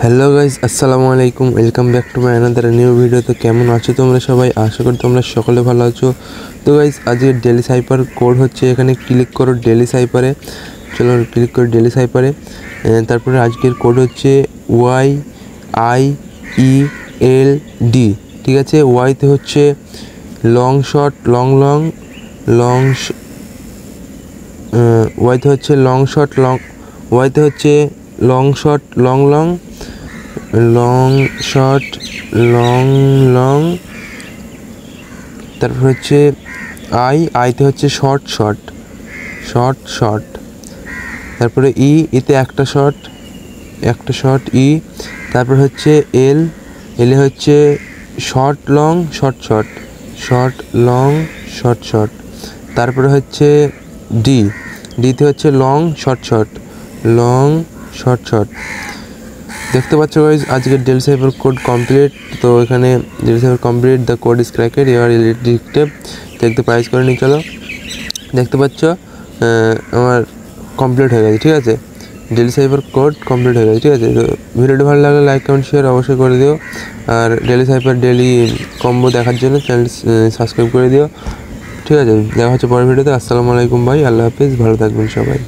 Hello guys, আসসালামু আলাইকুম। Welcome back to my another new video. তো কেমন আছো তোমরা সবাই? আশা করি তোমরা সকলে ভালো আছো। তো গাইজ, আজকে ডেলি সাইপার কোড হচ্ছে, এখানে ক্লিক করো ডেলি সাইপারে। চলো ক্লিক করো ডেলি সাইপারে। তারপরে আজকের কোড হচ্ছে YIELD। ঠিক আছে, ওয়াইতে হচ্ছে long shot long long long, ওয়াইতে হচ্ছে লং শট লং, ওয়াইতে হচ্ছে long shot long long long shot long long. তারপর হচ্ছে আইতে হচ্ছে শর্ট শট শর্ট শট। তারপরে ইতে একটা শট ই। তারপর হচ্ছে এলে হচ্ছে short long short shot short long short shot. তারপরে হচ্ছে ডিতে হচ্ছে long short shot long short shot. দেখতে পাচ্ছ গাইজ, আজকের ডেলি সাইপার কোড কমপ্লিট। তো এখানে daily cipher complete, the code is cracked, you are addicted. দেখতে প্রাইস করে নিই। চলো, দেখতে পাচ্ছ আমার কমপ্লিট হয়ে গেছে। ঠিক আছে, ডেলি সাইপার কোড কমপ্লিট হয়ে গেছে। ঠিক আছে, তো ভিডিওটি ভালো লাগলে লাইক কমেন্ট শেয়ার অবশ্যই করে দিও। আর ডেলি সাইপার ডেলি কম্বো দেখার জন্য চ্যানেল সাবস্ক্রাইব করে দিও। ঠিক আছে, দেখা হচ্ছে পরের ভিডিওতে। আসসালামু আলাইকুম ভাই, আল্লাহ হাফিজ, ভালো থাকবেন সবাই।